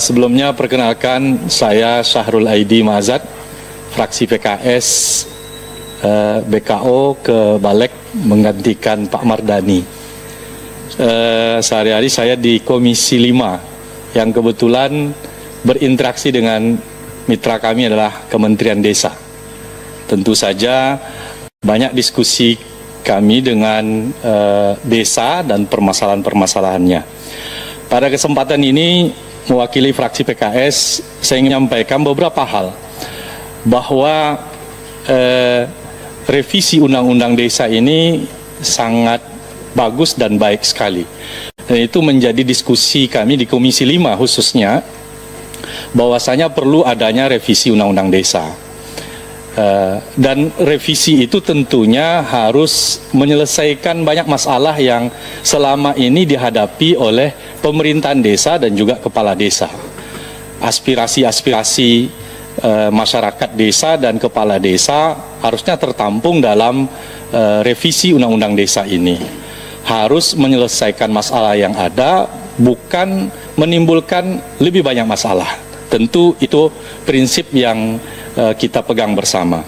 Sebelumnya perkenalkan, saya Syahrul Aidi Mazat, fraksi PKS BKO ke Balek menggantikan Pak Mardani. Sehari-hari saya di Komisi 5 yang kebetulan berinteraksi dengan mitra kami adalah Kementerian Desa. Tentu saja banyak diskusi kami dengan desa dan permasalahan-permasalahannya. Pada kesempatan ini, mewakili fraksi PKS, saya ingin menyampaikan beberapa hal. Bahwa revisi Undang-Undang Desa ini sangat bagus dan baik sekali. Dan itu menjadi diskusi kami di Komisi 5 khususnya, bahwasanya perlu adanya revisi Undang-Undang Desa. Dan revisi itu tentunya harus menyelesaikan banyak masalah yang selama ini dihadapi oleh pemerintahan desa dan juga kepala desa. Aspirasi-aspirasi masyarakat desa dan kepala desa harusnya tertampung dalam revisi Undang-Undang Desa ini. Harus menyelesaikan masalah yang ada, bukan menimbulkan lebih banyak masalah. Tentu itu prinsip yang kita pegang bersama.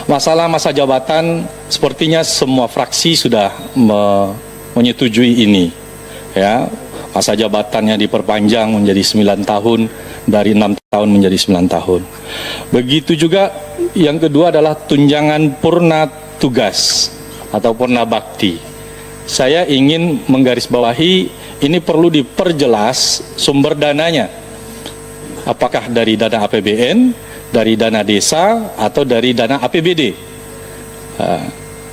Masalah masa jabatan, sepertinya semua fraksi sudah menyetujui ini. Ya, masa jabatannya diperpanjang menjadi 9 tahun, dari 6 tahun menjadi 9 tahun. Begitu juga yang kedua adalah tunjangan purna tugas atau purna bakti. Saya ingin menggarisbawahi ini perlu diperjelas sumber dananya. Apakah dari dana APBN, dari dana desa, atau dari dana APBD?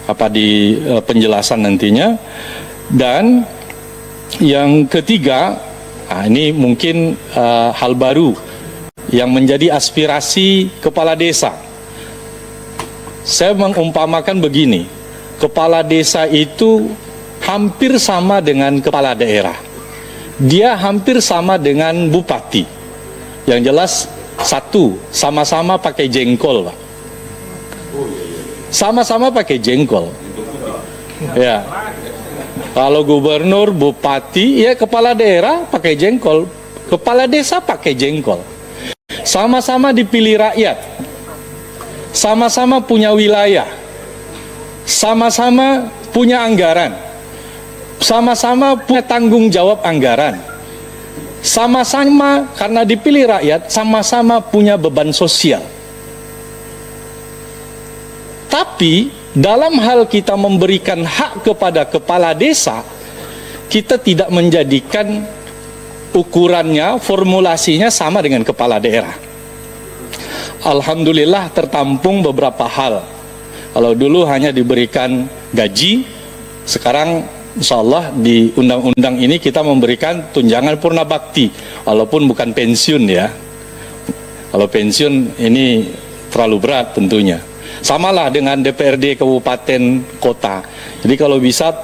Apa di penjelasan nantinya. Dan yang ketiga, ini mungkin hal baru yang menjadi aspirasi kepala desa. Saya mengumpamakan begini, kepala desa itu hampir sama dengan kepala daerah. Dia hampir sama dengan bupati. Yang jelas satu, sama-sama pakai jengkol, Pak. Sama-sama pakai jengkol. Ya. Kalau gubernur, bupati, ya kepala daerah pakai jengkol, kepala desa pakai jengkol. Sama-sama dipilih rakyat. Sama-sama punya wilayah. Sama-sama punya anggaran. Sama-sama punya tanggung jawab anggaran. Sama-sama karena dipilih rakyat, sama-sama punya beban sosial. Tapi dalam hal kita memberikan hak kepada kepala desa, kita tidak menjadikan ukurannya, formulasinya sama dengan kepala daerah. Alhamdulillah tertampung beberapa hal. Kalau dulu hanya diberikan gaji, sekarang insya Allah di undang-undang ini kita memberikan tunjangan purna bakti, walaupun bukan pensiun ya. Kalau pensiun ini terlalu berat tentunya. Samalah dengan DPRD kabupaten kota. Jadi kalau bisa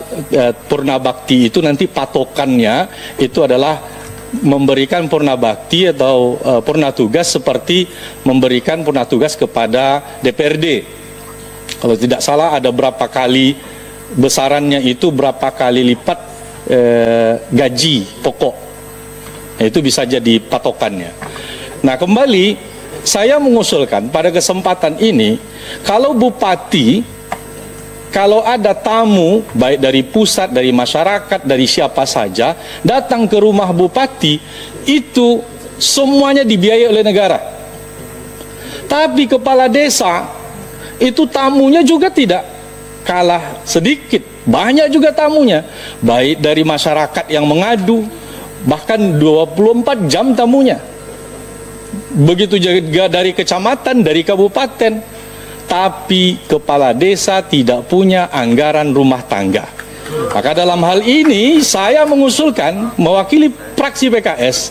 purna bakti itu nanti patokannya itu adalah memberikan purna bakti atau purna tugas seperti memberikan purna tugas kepada DPRD. Kalau tidak salah ada berapa kali besarannya itu berapa kali lipat gaji pokok. Itu bisa jadi patokannya. Nah, kembali saya mengusulkan pada kesempatan ini, kalau bupati, kalau ada tamu baik dari pusat, dari masyarakat, dari siapa saja datang ke rumah bupati, itu semuanya dibiayai oleh negara. Tapi kepala desa itu tamunya juga tidak kalah sedikit, banyak juga tamunya, baik dari masyarakat yang mengadu, bahkan 24 jam tamunya. Begitu juga dari kecamatan, dari kabupaten. Tapi kepala desa tidak punya anggaran rumah tangga. Maka dalam hal ini saya mengusulkan mewakili fraksi PKS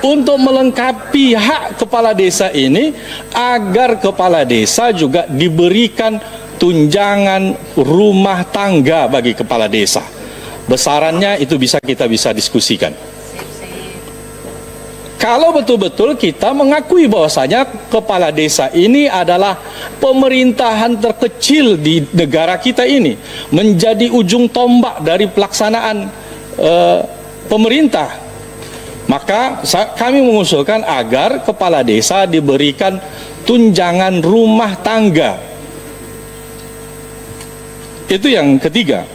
untuk melengkapi hak kepala desa ini, agar kepala desa juga diberikan tunjangan rumah tangga bagi kepala desa. Besarannya itu kita bisa diskusikan. Kalau betul-betul kita mengakui bahwasanya kepala desa ini adalah pemerintahan terkecil di negara kita ini, menjadi ujung tombak dari pelaksanaan pemerintah. Maka kami mengusulkan agar kepala desa diberikan tunjangan rumah tangga. Itu yang ketiga.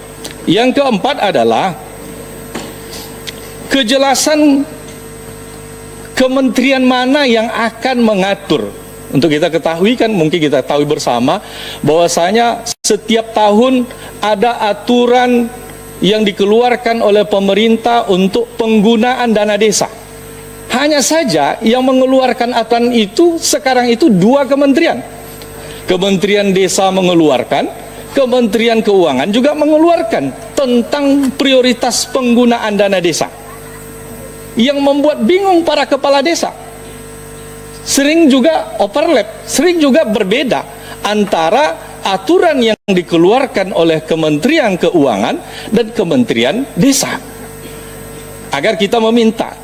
Yang keempat adalah kejelasan kementerian mana yang akan mengatur. Untuk kita ketahui kan, mungkin kita tahu bersama bahwasanya setiap tahun ada aturan yang dikeluarkan oleh pemerintah untuk penggunaan dana desa. Hanya saja yang mengeluarkan aturan itu sekarang itu dua kementerian. Kementerian Desa mengeluarkan, Kementerian Keuangan juga mengeluarkan tentang prioritas penggunaan dana desa. Yang membuat bingung para kepala desa. Sering juga overlap, sering juga berbeda antara aturan yang dikeluarkan oleh Kementerian Keuangan dan Kementerian Desa. Agar kita meminta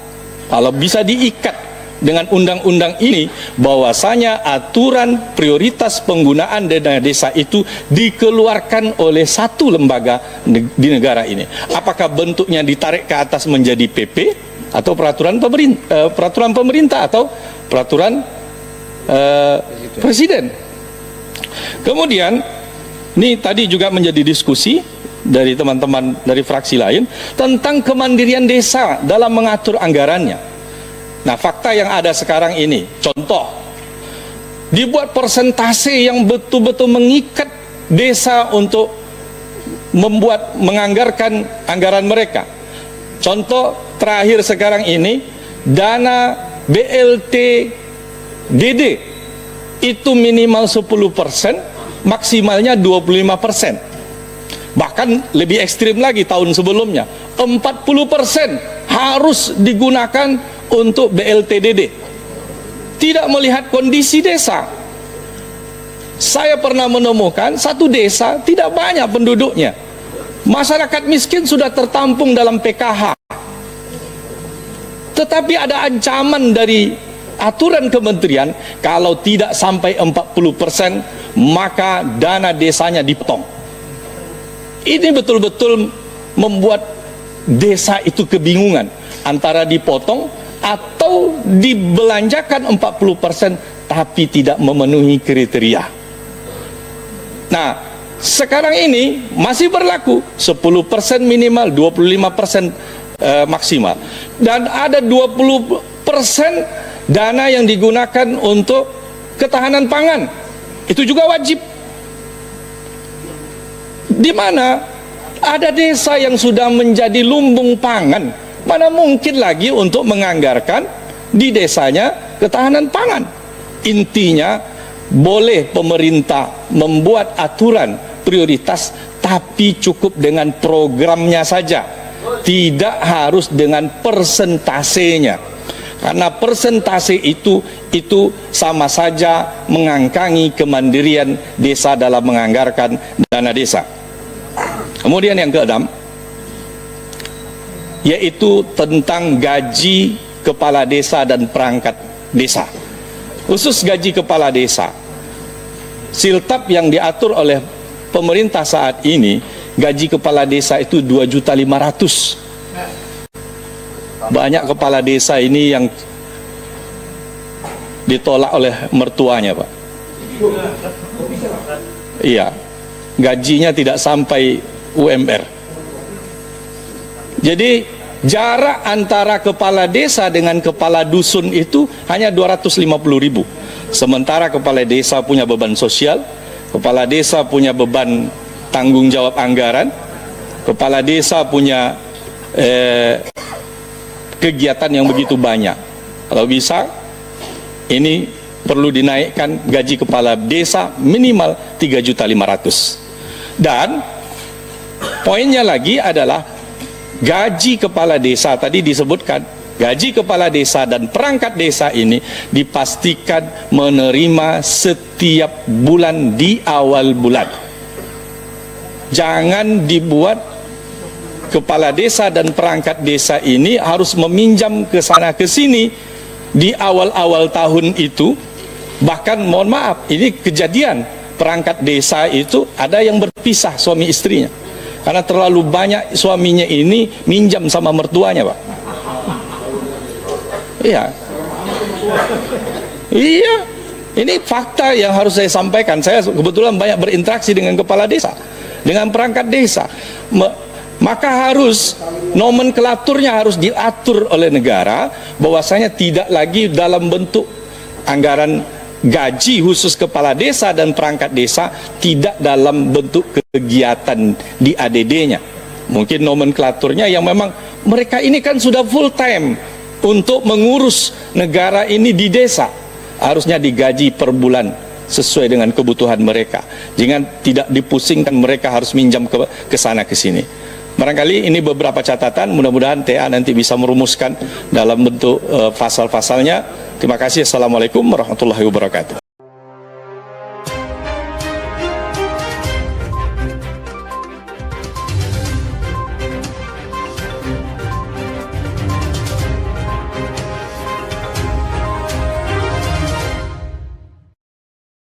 kalau bisa diikat dengan undang-undang ini bahwasanya aturan prioritas penggunaan dana desa itu dikeluarkan oleh satu lembaga di negara ini. Apakah bentuknya ditarik ke atas menjadi PP atau peraturan pemerintah atau peraturan presiden. Kemudian, ini tadi juga menjadi diskusi dari teman-teman dari fraksi lain tentang kemandirian desa dalam mengatur anggarannya. Nah, fakta yang ada sekarang ini, contoh, dibuat persentase yang betul-betul mengikat desa untuk menganggarkan anggaran mereka. Contoh terakhir sekarang ini, dana BLT DD itu minimal 10%, maksimalnya 25%. Bahkan lebih ekstrim lagi tahun sebelumnya, 40% harus digunakan untuk BLTDD. Tidak melihat kondisi desa. Saya pernah menemukan satu desa tidak banyak penduduknya. Masyarakat miskin sudah tertampung dalam PKH. Tetapi ada ancaman dari aturan kementerian, kalau tidak sampai 40% maka dana desanya dipotong. Ini betul-betul membuat desa itu kebingungan antara dipotong atau dibelanjakan 40% tapi tidak memenuhi kriteria. Nah, sekarang ini masih berlaku 10% minimal, 25% maksimal, dan ada 20% dana yang digunakan untuk ketahanan pangan. Itu juga wajib. Di mana ada desa yang sudah menjadi lumbung pangan, mana mungkin lagi untuk menganggarkan di desanya ketahanan pangan. Intinya, boleh pemerintah membuat aturan prioritas, tapi cukup dengan programnya saja, tidak harus dengan persentasenya. Karena persentase itu sama saja mengangkangi kemandirian desa dalam menganggarkan dana desa. Kemudian yang keenam, yaitu tentang gaji kepala desa dan perangkat desa. Khusus gaji kepala desa, siltap yang diatur oleh pemerintah saat ini, gaji kepala desa itu 2.500.000. Banyak kepala desa ini yang ditolak oleh mertuanya, Pak. Iya, gajinya tidak sampai UMR. Jadi jarak antara kepala desa dengan kepala dusun itu hanya 250.000. Sementara kepala desa punya beban sosial, kepala desa punya beban tanggung jawab anggaran, kepala desa punya kegiatan yang begitu banyak. Kalau bisa, ini perlu dinaikkan gaji kepala desa minimal 3.500.000. Dan poinnya lagi adalah gaji kepala desa, tadi disebutkan gaji kepala desa dan perangkat desa ini dipastikan menerima setiap bulan di awal bulan. Jangan dibuat kepala desa dan perangkat desa ini harus meminjam ke sana ke sini di awal-awal tahun itu. Bahkan mohon maaf, ini kejadian perangkat desa itu ada yang berpisah suami istrinya karena terlalu banyak suaminya ini minjam sama mertuanya, Pak. Iya. Iya. Ini fakta yang harus saya sampaikan. Saya kebetulan banyak berinteraksi dengan kepala desa, dengan perangkat desa. Maka harus nomenklaturnya harus diatur oleh negara, bahwasanya tidak lagi dalam bentuk anggaran gaji khusus kepala desa dan perangkat desa, tidak dalam bentuk kegiatan di ADD-nya. Mungkin nomenklaturnya yang memang mereka ini kan sudah full time untuk mengurus negara ini di desa, harusnya digaji per bulan sesuai dengan kebutuhan mereka. Jangan tidak dipusingkan mereka harus minjam ke sana ke sini. Barangkali ini beberapa catatan, mudah-mudahan TA nanti bisa merumuskan dalam bentuk pasal-pasalnya. Terima kasih. Assalamualaikum warahmatullahi wabarakatuh.